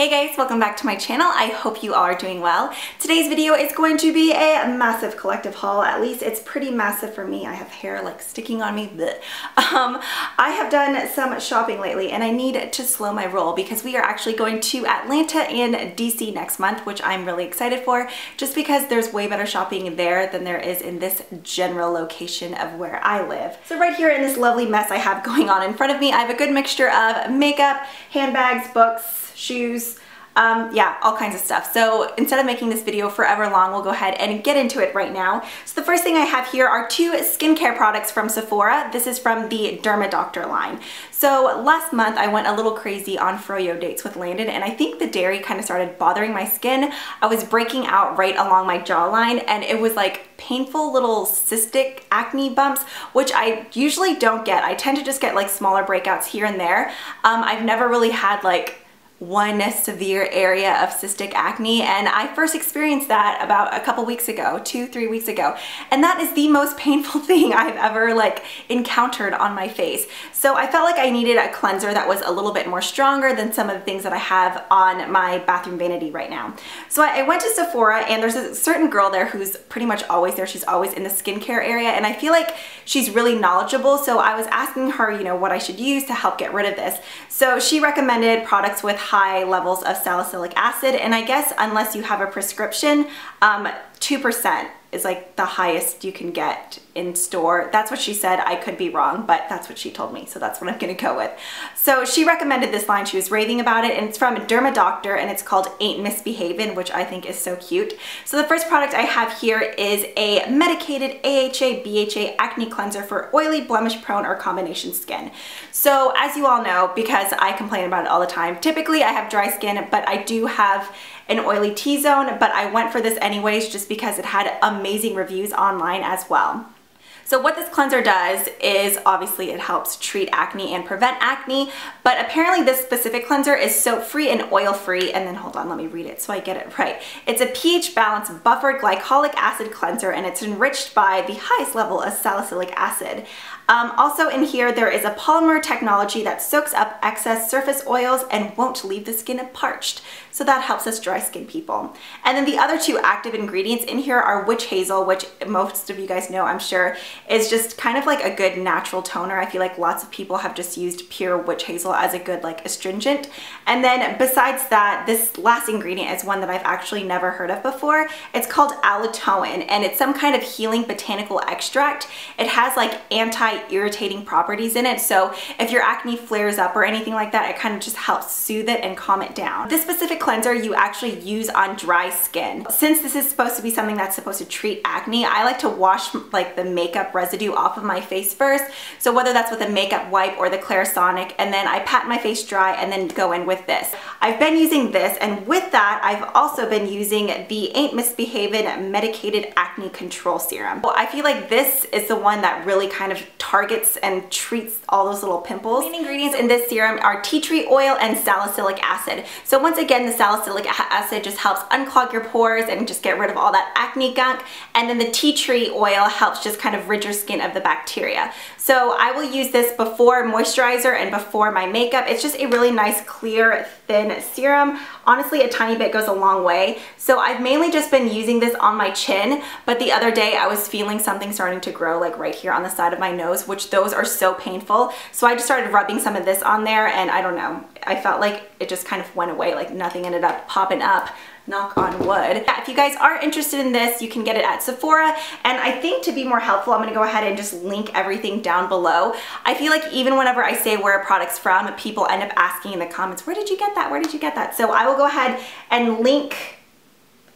Hey guys, welcome back to my channel. I hope you all are doing well. Today's video is going to be a massive collective haul. At least it's pretty massive for me. I have hair like sticking on me. I have done some shopping lately and I need to slow my roll because we are actually going to Atlanta and DC next month, which I'm really excited for just because there's way better shopping there than there is in this general location of where I live. So right here in this lovely mess I have going on in front of me, I have a good mixture of makeup, handbags, books, shoes, yeah, all kinds of stuff. So instead of making this video forever long, we'll go ahead and get into it right now. So the first thing I have here are two skincare products from Sephora. This is from the Derma Doctor line. So last month I went a little crazy on froyo dates with Landon and I think the dairy kind of started bothering my skin. I was breaking out right along my jawline and it was like painful little cystic acne bumps, which I usually don't get. I tend to just get like smaller breakouts here and there. I've never really had like one severe area of cystic acne, and I first experienced that about a couple weeks ago, 2-3 weeks ago, and that is the most painful thing I've ever like encountered on my face. So I felt like I needed a cleanser that was a little bit more stronger than some of the things that I have on my bathroom vanity right now. So I went to Sephora and there's a certain girl there who's pretty much always there. She's always in the skincare area and I feel like she's really knowledgeable, so I was asking her, you know, what I should use to help get rid of this. So she recommended products with high levels of salicylic acid, and I guess unless you have a prescription, 2% is like the highest you can get in store. That's what she said. I could be wrong, but that's what she told me, so that's what I'm gonna go with. So she recommended this line. She was raving about it, and it's from Derma Doctor, and it's called Ain't Misbehavin', which I think is so cute. So the first product I have here is a medicated AHA BHA acne cleanser for oily, blemish prone, or combination skin. So as you all know, because I complain about it all the time, typically I have dry skin, but I do have an oily T-zone, but I went for this anyways just because it had amazing reviews online as well. So what this cleanser does is obviously it helps treat acne and prevent acne, but apparently this specific cleanser is soap-free and oil-free, and then hold on, let me read it so I get it right. It's a pH-balanced buffered glycolic acid cleanser and it's enriched by the highest level of salicylic acid. Also in here there is a polymer technology that soaks up excess surface oils and won't leave the skin parched. So that helps us dry skin people. And then the other two active ingredients in here are witch hazel, which most of you guys know, I'm sure, is just kind of like a good natural toner. I feel like lots of people have just used pure witch hazel as a good like astringent. And then besides that, this last ingredient is one that I've actually never heard of before. It's called allantoin and it's some kind of healing botanical extract. It has like anti-irritating properties in it. So if your acne flares up or anything like that, it kind of just helps soothe it and calm it down. This specific cleanser you actually use on dry skin. Since this is supposed to be something that's supposed to treat acne, I like to wash like the makeup residue off of my face first. So whether that's with a makeup wipe or the Clarisonic, and then I pat my face dry and then go in with this. I've been using this, and with that I've also been using the Ain't Misbehavin' Medicated Acne Control Serum. Well, I feel like this is the one that really kind of targets and treats all those little pimples. The main ingredients in this serum are tea tree oil and salicylic acid. So once again, the salicylic acid just helps unclog your pores and just get rid of all that acne gunk, and then the tea tree oil helps just kind of rid your skin of the bacteria. So I will use this before moisturizer and before my makeup. It's just a really nice clear thin serum. Honestly, a tiny bit goes a long way. So I've mainly just been using this on my chin, but the other day I was feeling something starting to grow like right here on the side of my nose, which those are so painful. So I just started rubbing some of this on there and I don't know, I felt like it just kind of went away, like nothing ended up popping up. Knock on wood. Yeah, if you guys are interested in this, you can get it at Sephora, and I think to be more helpful, I'm gonna go ahead and just link everything down below. I feel like even whenever I say where a product's from, people end up asking in the comments, where did you get that? Where did you get that? So I will go ahead and link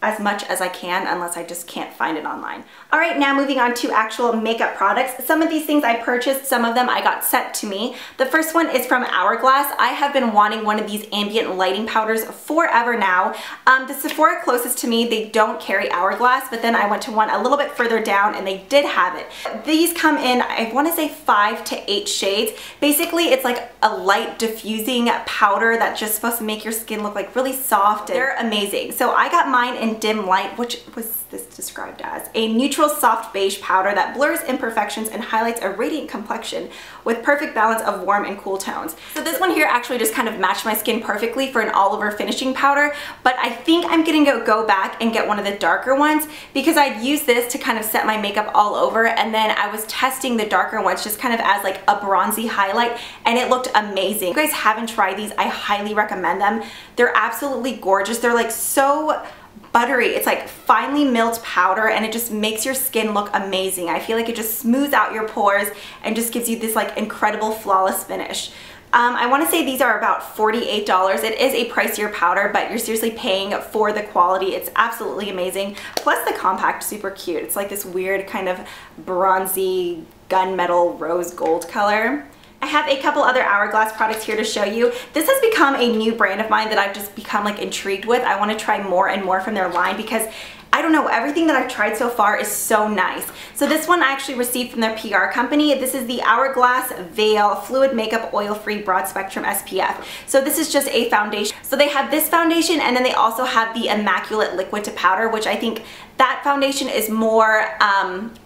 as much as I can, unless I just can't find it online. All right, now moving on to actual makeup products. Some of these things I purchased, some of them I got sent to me. The first one is from Hourglass. I have been wanting one of these ambient lighting powders forever now. The Sephora closest to me, they don't carry Hourglass, but then I went to one a little bit further down and they did have it. These come in, I wanna say 5 to 8 shades. Basically, it's like a light diffusing powder that's just supposed to make your skin look like really soft. They're amazing. So I got mine in in Dim Light, which was this described as a neutral soft beige powder that blurs imperfections and highlights a radiant complexion with perfect balance of warm and cool tones. So this one here actually just kind of matched my skin perfectly for an all-over finishing powder, but I think I'm gonna go back and get one of the darker ones because I'd used this to kind of set my makeup all over, and then I was testing the darker ones just kind of as like a bronzy highlight, and it looked amazing. If you guys haven't tried these, I highly recommend them. They're absolutely gorgeous. They're like so buttery. It's like finely milled powder, and it just makes your skin look amazing. I feel like it just smooths out your pores and just gives you this like incredible flawless finish. I want to say these are about $48. It is a pricier powder, but you're seriously paying for the quality. It's absolutely amazing. Plus the compact, super cute. It's like this weird kind of bronzy gunmetal rose gold color. I have a couple other Hourglass products here to show you. This has become a new brand of mine that I've just become like intrigued with. I want to try more and more from their line because I don't know, everything that I've tried so far is so nice. So this one I actually received from their PR company. This is the Hourglass Veil Fluid Makeup Oil-Free Broad Spectrum SPF. So this is just a foundation. So they have this foundation, and then they also have the Immaculate Liquid to Powder, which I think that foundation is more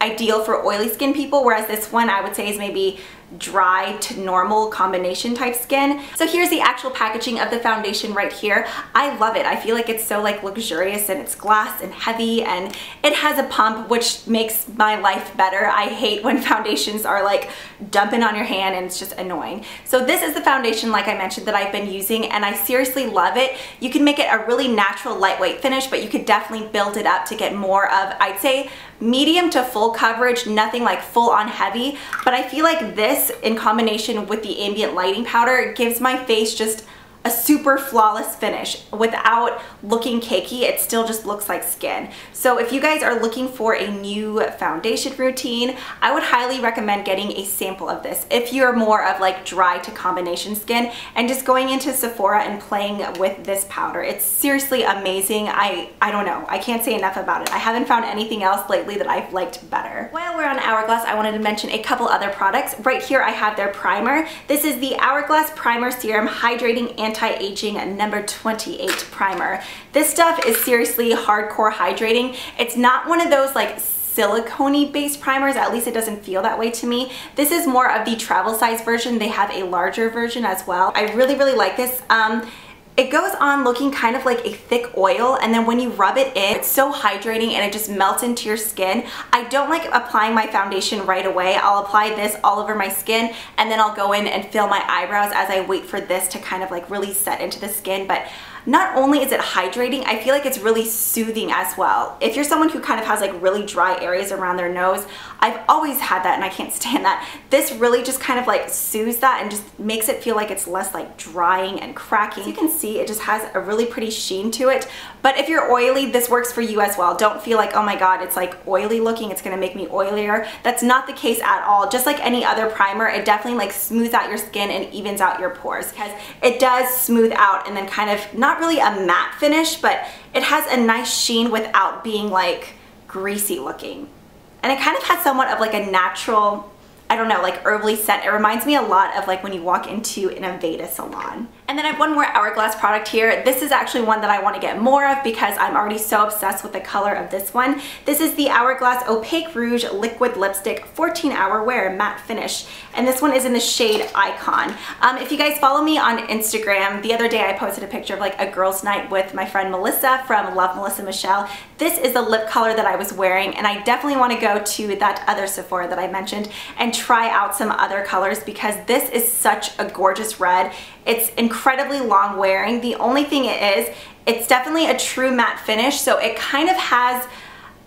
ideal for oily skin people, whereas this one I would say is maybe dry to normal combination type skin. So here's the actual packaging of the foundation right here. I love it. I feel like it's so like luxurious, and it's glass and heavy, and it has a pump, which makes my life better. I hate when foundations are like dumping on your hand and it's just annoying. So this is the foundation, like I mentioned, that I've been using, and I seriously love it. You can make it a really natural lightweight finish, but you could definitely build it up to get more of, I'd say, medium to full coverage, nothing like full on heavy. But I feel like this in combination with the ambient lighting powder gives my face just a super flawless finish without looking cakey. It still just looks like skin. So if you guys are looking for a new foundation routine, I would highly recommend getting a sample of this if you're more of like dry to combination skin, and just going into Sephora and playing with this powder. It's seriously amazing. I don't know, I can't say enough about it. I haven't found anything else lately that I've liked better. While we're on Hourglass, I wanted to mention a couple other products. Right here I have their primer. This is the Hourglass Primer Serum Hydrating Anti-Aging number 28 primer. This stuff is seriously hardcore hydrating. It's not one of those like silicone based primers, at least it doesn't feel that way to me. This is more of the travel size version. They have a larger version as well. I really like this. It goes on looking kind of like a thick oil, and then when you rub it in, it's so hydrating and it just melts into your skin. I don't like applying my foundation right away. I'll apply this all over my skin, and then I'll go in and fill my eyebrows as I wait for this to kind of like really set into the skin. But not only is it hydrating, I feel like it's really soothing as well. If you're someone who kind of has like really dry areas around their nose, I've always had that and I can't stand that. This really just kind of like soothes that and just makes it feel like it's less like drying and cracking. As you can see, it just has a really pretty sheen to it. But if you're oily, this works for you as well. Don't feel like, oh my god, it's like oily looking, it's gonna make me oilier. That's not the case at all. Just like any other primer, it definitely like smooths out your skin and evens out your pores, because it does smooth out and then kind of, not really a matte finish, but it has a nice sheen without being like greasy looking. And it kind of has somewhat of like a natural, I don't know, like herbally scent. It reminds me a lot of like when you walk into an Aveda salon. And then I have one more Hourglass product here. This is actually one that I want to get more of because I'm already so obsessed with the color of this one. This is the Hourglass Opaque Rouge Liquid Lipstick 14-Hour Wear Matte Finish. And this one is in the shade Icon. If you guys follow me on Instagram, the other day I posted a picture of like a girls' night with my friend Melissa from Love Melissa Michelle. This is the lip color that I was wearing, and I definitely want to go to that other Sephora that I mentioned and try out some other colors because this is such a gorgeous red. It's incredibly long wearing. The only thing it is, it's definitely a true matte finish, so it kind of has,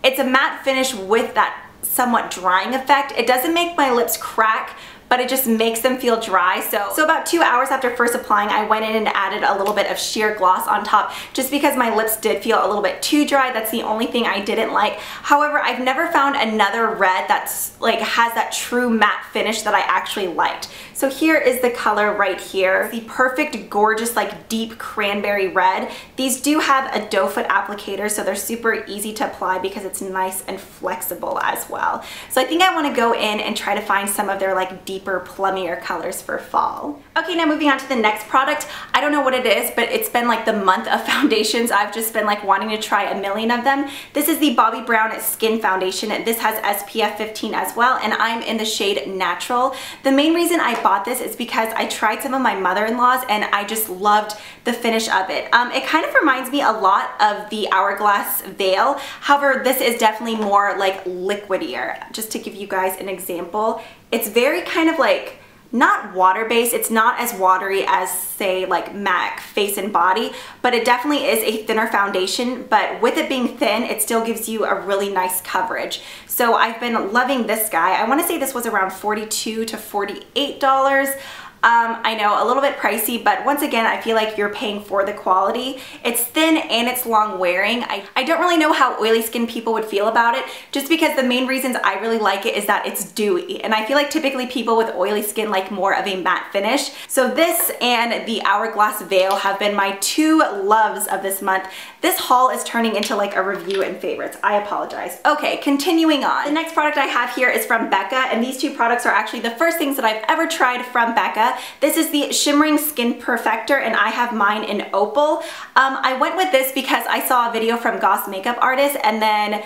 it's a matte finish with that somewhat drying effect. It doesn't make my lips crack, but it just makes them feel dry. So about 2 hours after first applying, I went in and added a little bit of sheer gloss on top just because my lips did feel a little bit too dry. That's the only thing I didn't like. However, I've never found another red that's like has that true matte finish that I actually liked. So here is the color right here. The perfect, gorgeous, like deep cranberry red. These do have a doe foot applicator, so they're super easy to apply because it's nice and flexible as well. So I think I want to go in and try to find some of their like deep deeper, plummier colors for fall. Okay, now moving on to the next product. I don't know what it is, but it's been like the month of foundations. I've just been like wanting to try a million of them. This is the Bobbi Brown Skin Foundation. This has SPF 15 as well, and I'm in the shade Natural. The main reason I bought this is because I tried some of my mother-in-law's and I just loved the finish of it. It kind of reminds me a lot of the Hourglass Veil. However, this is definitely more like liquidier. Just to give you guys an example, it's very kind of like not water-based. It's not as watery as, say, like MAC Face and Body, but it definitely is a thinner foundation. But with it being thin, it still gives you a really nice coverage. So I've been loving this guy. I want to say this was around $42 to $48. I know, a little bit pricey, but once again, I feel like you're paying for the quality. It's thin and it's long wearing. I don't really know how oily skin people would feel about it, just because the main reasons I really like it is that it's dewy. And I feel like typically people with oily skin like more of a matte finish. So this and the Hourglass Veil have been my two loves of this month. This haul is turning into like a review and favorites. I apologize. Okay, continuing on. The next product I have here is from Becca, and these two products are actually the first things that I've ever tried from Becca. This is the Shimmering Skin Perfector, and I have mine in Opal. I went with this because I saw a video from Goss Makeup Artist, and then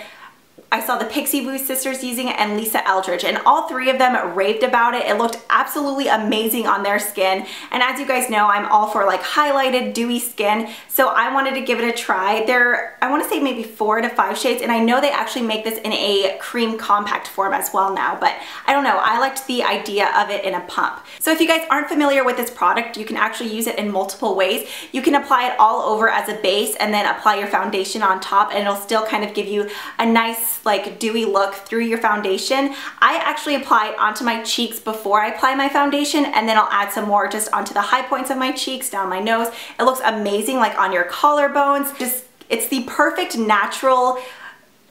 I saw the Pixie Woo sisters using it and Lisa Eldridge, and all three of them raved about it. It looked absolutely amazing on their skin, and as you guys know, I'm all for like highlighted, dewy skin, so I wanted to give it a try. I want to say maybe 4 to 5 shades, and I know they actually make this in a cream compact form as well now, but I don't know, I liked the idea of it in a pump. So if you guys aren't familiar with this product, you can actually use it in multiple ways. You can apply it all over as a base and then apply your foundation on top, and it'll still kind of give you a nice like dewy look through your foundation. I actually apply it onto my cheeks before I apply my foundation, and then I'll add some more just onto the high points of my cheeks, down my nose. It looks amazing like on your collarbones. It's the perfect natural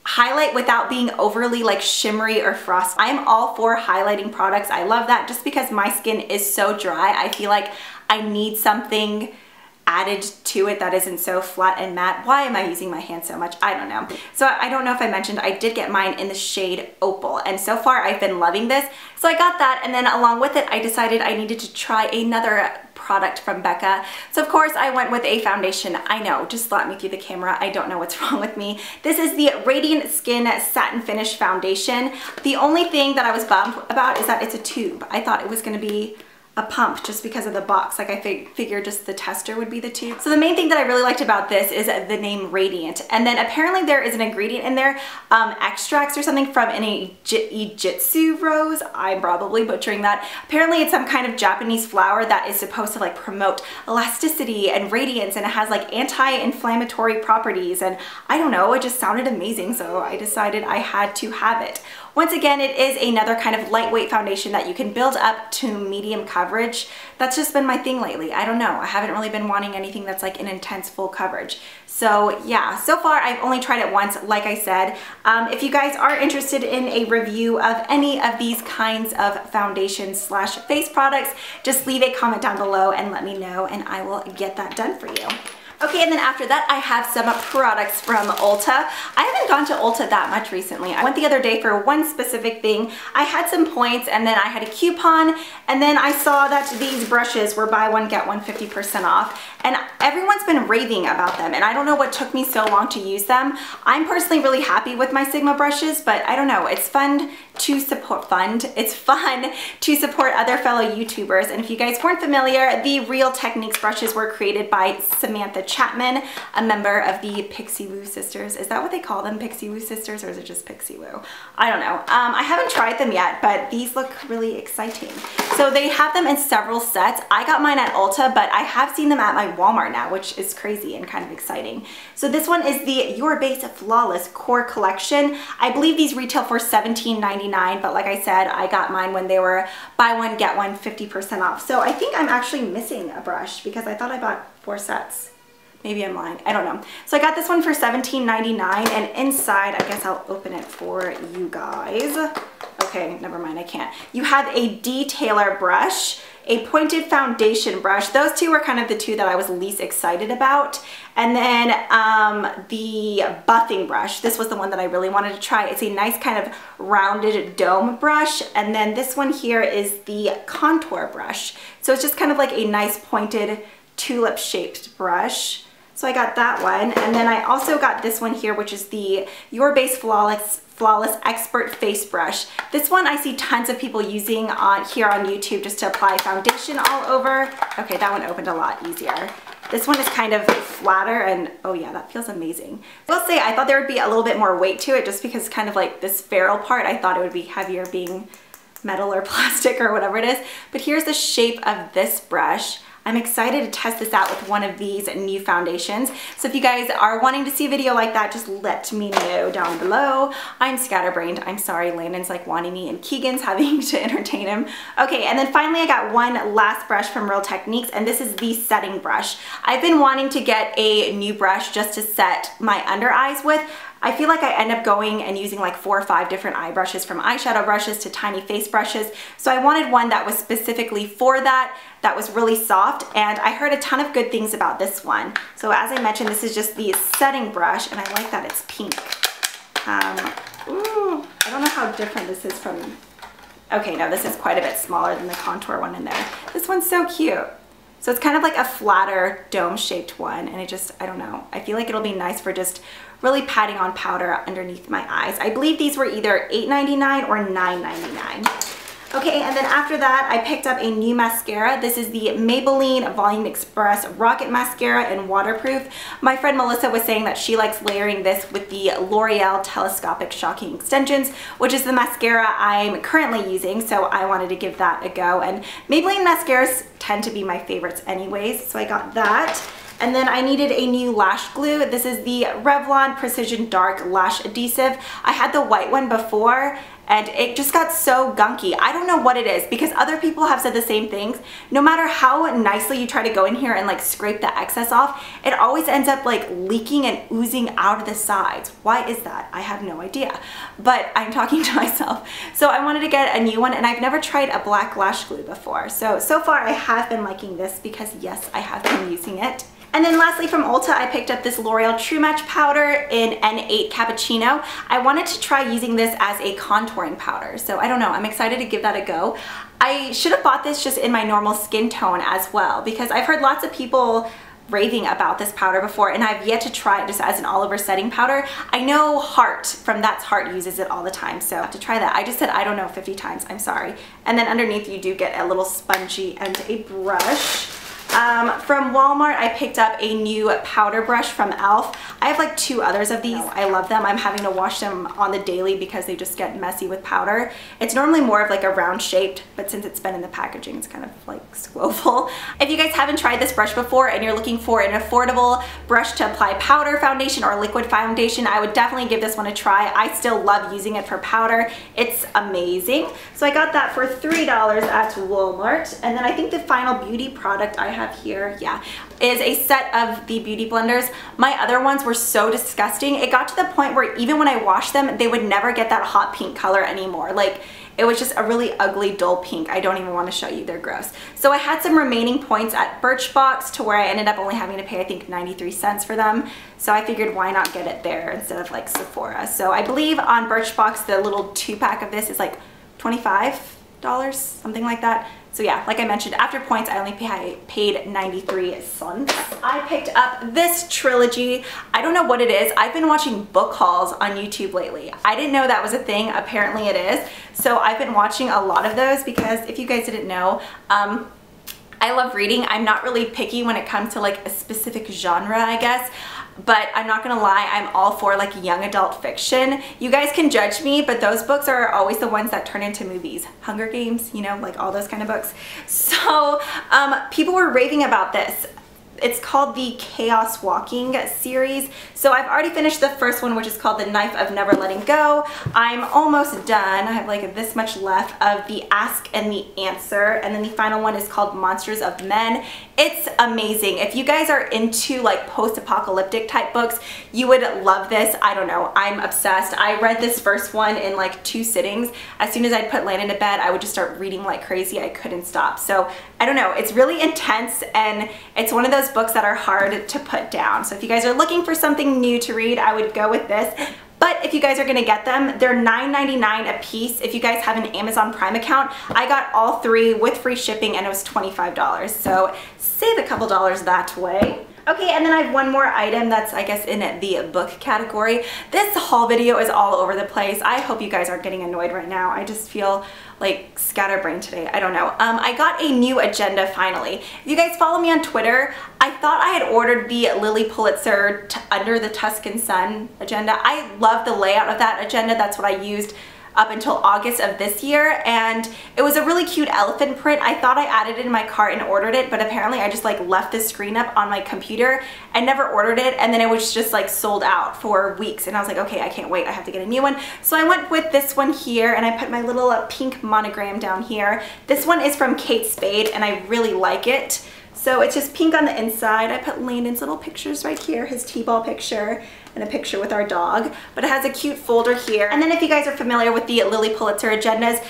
highlight without being overly like shimmery or frosty. I am all for highlighting products. I love that just because my skin is so dry. I feel like I need something added to it that isn't so flat and matte. Why am I using my hand so much? I don't know. So I don't know if I mentioned, I did get mine in the shade Opal, and so far I've been loving this. So I got that, and then along with it I decided I needed to try another product from Becca. So of course I went with a foundation. I know, just slap me through the camera. I don't know what's wrong with me. This is the Radiant Skin Satin Finish Foundation. The only thing that I was bummed about is that it's a tube. I thought it was going to be a pump just because of the box. Like I figured just the tester would be the tube. So the main thing that I really liked about this is the name Radiant. And then apparently there is an ingredient in there, extracts or something from an Ijitsu rose. I'm probably butchering that. Apparently it's some kind of Japanese flower that is supposed to like promote elasticity and radiance, and it has like anti-inflammatory properties, and I don't know, it just sounded amazing, so I decided I had to have it. Once again, it is another kind of lightweight foundation that you can build up to medium coverage. That's just been my thing lately. I don't know. I haven't really been wanting anything that's like an intense full coverage. So yeah, so far I've only tried it once, like I said. If you guys are interested in a review of any of these kinds of foundations slash face products, just leave a comment down below and let me know, and I will get that done for you. Okay, and then after that, I have some products from Ulta. I haven't gone to Ulta that much recently. I went the other day for one specific thing. I had some points, and then I had a coupon, and then I saw that these brushes were buy one, get one 50% off, and everyone's been raving about them, and I don't know what took me so long to use them. I'm personally really happy with my Sigma brushes, but I don't know, it's fun to support other fellow YouTubers. And if you guys weren't familiar, the Real Techniques brushes were created by Samantha Chapman, a member of the Pixie Woo sisters. Is that what they call them, Pixie Woo sisters, or is it just Pixie Woo? I don't know. I haven't tried them yet, but these look really exciting. So they have them in several sets. I got mine at Ulta, but I have seen them at my Walmart now, which is crazy and kind of exciting. So this one is the Your Base Flawless Core Collection. I believe these retail for $17.99, but like I said, I got mine when they were buy one, get one 50% off. So I think I'm actually missing a brush because I thought I bought 4 sets. Maybe I'm lying, I don't know. So I got this one for $17.99, and inside, I guess I'll open it for you guys. Okay, never mind, I can't. You have a detailer brush. a pointed foundation brush. Those two were kind of the two that I was least excited about. And then the buffing brush. This was the one that I really wanted to try. It's a nice kind of rounded dome brush. And then this one here is the contour brush. So it's just kind of like a nice pointed tulip shaped brush. So I got that one. And then I also got this one here, which is the Your Base Flawless Expert Face Brush. This one I see tons of people using here on YouTube just to apply foundation all over. Okay, that one opened a lot easier. This one is kind of flatter and oh yeah, that feels amazing. I will say I thought there would be a little bit more weight to it just because kind of like this ferrule part, I thought it would be heavier being metal or plastic or whatever it is. But here's the shape of this brush. I'm excited to test this out with one of these new foundations. So if you guys are wanting to see a video like that, just let me know down below. I'm scatterbrained. I'm sorry, Landon's like wanting me and Keegan's having to entertain him. Okay, and then finally I got one last brush from Real Techniques, and this is the setting brush. I've been wanting to get a new brush just to set my under eyes with. I feel like I end up going and using like 4 or 5 different eye brushes, from eyeshadow brushes to tiny face brushes. So I wanted one that was specifically for that was really soft, and I heard a ton of good things about this one. So as I mentioned, this is just the setting brush, and I like that it's pink. Ooh, I don't know how different this is from, okay, no, this is quite a bit smaller than the contour one in there. This one's so cute. So it's kind of like a flatter dome-shaped one, and it just, I don't know, I feel like it'll be nice for just really patting on powder underneath my eyes. I believe these were either $8.99 or $9.99. Okay, and then after that, I picked up a new mascara. This is the Maybelline Volume Express Rocket Mascara in Waterproof. My friend Melissa was saying that she likes layering this with the L'Oreal Telescopic Shocking Extensions, which is the mascara I'm currently using, so I wanted to give that a go. And Maybelline mascaras tend to be my favorites anyways, so I got that. And then I needed a new lash glue. This is the Revlon Precision Dark Lash Adhesive. I had the white one before, and it just got so gunky. I don't know what it is, because other people have said the same things. No matter how nicely you try to go in here and like scrape the excess off, it always ends up like leaking and oozing out of the sides. Why is that? I have no idea, but I'm talking to myself. So I wanted to get a new one, and I've never tried a black lash glue before. So far I have been liking this because yes, I have been using it. And then lastly from Ulta, I picked up this L'Oreal True Match powder in N8 Cappuccino. I wanted to try using this as a contouring powder, so I don't know, I'm excited to give that a go. I should have bought this just in my normal skin tone as well, because I've heard lots of people raving about this powder before, and I've yet to try it just as an all-over setting powder. I know Heart from That's Heart uses it all the time, so I have to try that. I just said I don't know 50 times, I'm sorry. And then underneath you do get a little spongy and a brush. From Walmart, I picked up a new powder brush from e.l.f. I have like 2 others of these. I love them. I'm having to wash them on the daily because they just get messy with powder. It's normally more of like a round shaped, but since it's been in the packaging, it's kind of like squoval. If you guys haven't tried this brush before and you're looking for an affordable brush to apply powder foundation or liquid foundation, I would definitely give this one a try. I still love using it for powder. It's amazing. So I got that for $3 at Walmart. And then I think the final beauty product I have here, yeah, is a set of the beauty blenders. My other ones were so disgusting. It got to the point where even when I washed them, they would never get that hot pink color anymore. Like, it was just a really ugly, dull pink. I don't even want to show you, they're gross. So I had some remaining points at Birchbox to where I ended up only having to pay, I think, 93 cents for them. So I figured why not get it there instead of like Sephora. So I believe on Birchbox, the little 2-pack of this is like $25, something like that. So yeah, like I mentioned, after points, I only paid 93 cents. I picked up this trilogy. I don't know what it is. I've been watching book hauls on YouTube lately. I didn't know that was a thing. Apparently it is. So I've been watching a lot of those because if you guys didn't know, I love reading. I'm not really picky when it comes to like a specific genre, I guess. But I'm not gonna lie, I'm all for like young adult fiction. You guys can judge me, but those books are always the ones that turn into movies. Hunger Games, you know, like all those kind of books. So people were raving about this. It's called the Chaos Walking series. So I've already finished the first one, which is called The Knife of Never Letting Go. I'm almost done. I have like this much left of the Ask and the Answer. And then the final one is called Monsters of Men. It's amazing. If you guys are into like post-apocalyptic type books, you would love this. I don't know. I'm obsessed. I read this first one in like 2 sittings. As soon as I'd put Landon to bed, I would just start reading like crazy. I couldn't stop. So I don't know. It's really intense, and it's one of those books that are hard to put down. So if you guys are looking for something new to read, I would go with this. But if you guys are gonna get them, they're $9.99 a piece. If you guys have an Amazon Prime account, I got all 3 with free shipping and it was $25. So save a couple dollars that way. Okay, and then I have one more item that's, I guess, in the book category. This haul video is all over the place. I hope you guys aren't getting annoyed right now. I just feel like scatterbrained today. I don't know. I got a new agenda finally. If you guys follow me on Twitter, I thought I had ordered the Lily Pulitzer Under the Tuscan Sun agenda. I love the layout of that agenda. That's what I used up until August of this year, and it was a really cute elephant print. I thought I added it in my cart and ordered it, but apparently I just like left the screen up on my computer and never ordered it, and then it was just like sold out for weeks, and I was like, okay, I can't wait, I have to get a new one. So I went with this one here, and I put my little pink monogram down here. This one is from Kate Spade, and I really like it. So it's just pink on the inside. I put Landon's little pictures right here, his T-ball picture, and a picture with our dog, but it has a cute folder here. And then if you guys are familiar with the Lily Pulitzer agendas,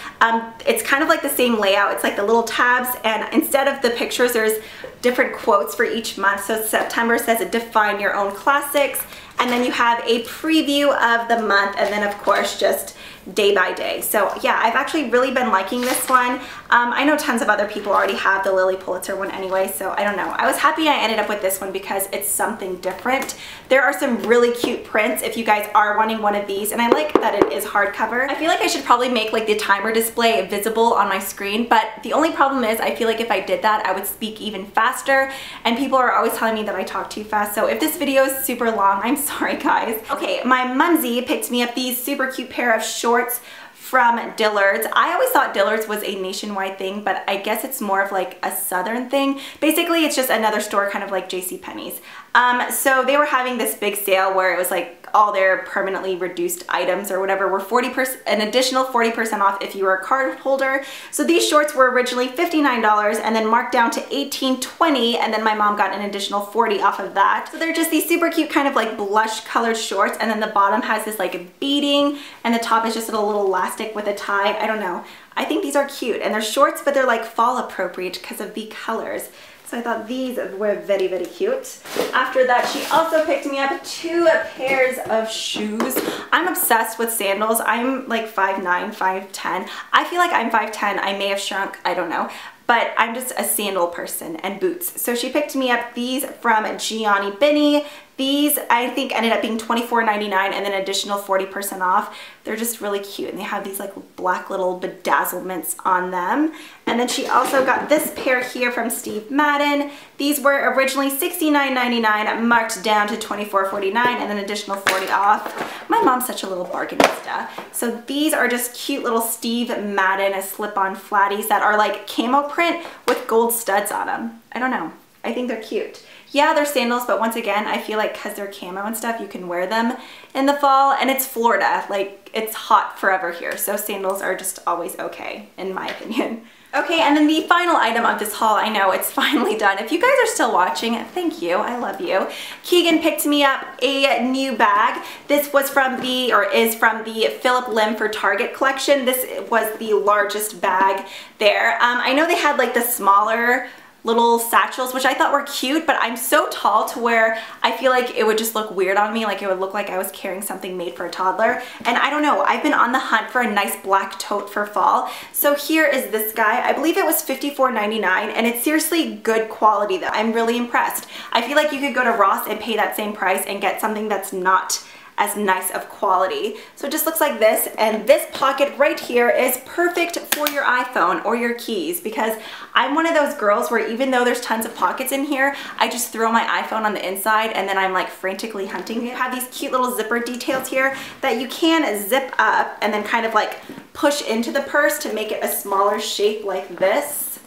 it's kind of like the same layout. It's like the little tabs, and instead of the pictures, there's different quotes for each month. So September says define your own classics, and then you have a preview of the month, and then of course just day by day. So yeah, I've actually really been liking this one. I know tons of other people already have the Lily Pulitzer one anyway, so I don't know. I was happy I ended up with this one because it's something different. There are some really cute prints if you guys are wanting one of these, and I like that it is hardcover. I feel like I should probably make like the timer display visible on my screen, but the only problem is I feel like if I did that, I would speak even faster, and people are always telling me that I talk too fast. So if this video is super long, I'm sorry guys. Okay, my mumsy picked me up these super cute pair of shorts from Dillard's. I always thought Dillard's was a nationwide thing, but I guess it's more of like a southern thing. Basically, it's just another store kind of like JCPenney's. So they were having this big sale where it was like all their permanently reduced items or whatever were an additional 40% off if you were a card holder. So these shorts were originally $59 and then marked down to $18.20, and then my mom got an additional $40 off of that. So they're just these super cute kind of like blush colored shorts, and then the bottom has this like beading, and the top is just a little elastic with a tie. I don't know. I think these are cute, and they're shorts, but they're like fall appropriate because of the colors. So I thought these were very, very cute. After that, she also picked me up 2 pairs of shoes. I'm obsessed with sandals. I'm like 5'9", 5'10". I feel like I'm 5'10". I may have shrunk, I don't know. But I'm just a sandal person, and boots. So she picked me up these from Gianni Bini. These I think ended up being $24.99 and then additional 40% off. They're just really cute, and they have these like black little bedazzlements on them. And then she also got this pair here from Steve Madden. These were originally $69.99, marked down to $24.49, and then additional 40 off. My mom's such a little bargainista. So these are just cute little Steve Madden slip-on flatties that are like camo print with gold studs on them. I don't know. I think they're cute. Yeah, they're sandals, but once again, I feel like because they're camo and stuff, you can wear them in the fall, and it's Florida. Like, it's hot forever here, so sandals are just always okay, in my opinion. Okay, and then the final item of this haul, I know it's finally done. If you guys are still watching, thank you, I love you. Keegan picked me up a new bag. This was from the, or is from the Philip Lim for Target collection. This was the largest bag there. I know they had like the smaller little satchels, which I thought were cute, but I'm so tall to where I feel like it would just look weird on me, like it would look like I was carrying something made for a toddler. And I don't know, I've been on the hunt for a nice black tote for fall. So here is this guy. I believe it was $54.99, and it's seriously good quality though. I'm really impressed. I feel like you could go to Ross and pay that same price and get something that's not as nice of quality. So it just looks like this, and this pocket right here is perfect for your iPhone or your keys, because I'm one of those girls where even though there's tons of pockets in here, I just throw my iPhone on the inside and then I'm like frantically hunting. You have these cute little zipper details here that you can zip up and then kind of like push into the purse to make it a smaller shape like this.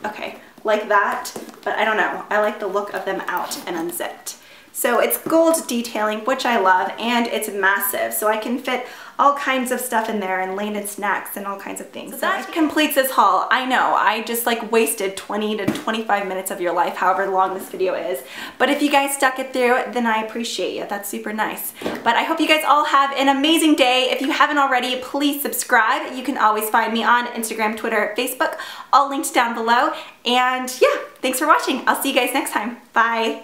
Okay. like that, but I don't know. I like the look of them out and unzipped. So it's gold detailing, which I love, and it's massive, so I can fit all kinds of stuff in there and landed snacks and all kinds of things. So that completes this haul. I know, I just like wasted 20 to 25 minutes of your life, however long this video is. But if you guys stuck it through, then I appreciate you. That's super nice. But I hope you guys all have an amazing day. If you haven't already, please subscribe. You can always find me on Instagram, Twitter, Facebook, all linked down below. And yeah, thanks for watching. I'll see you guys next time. Bye.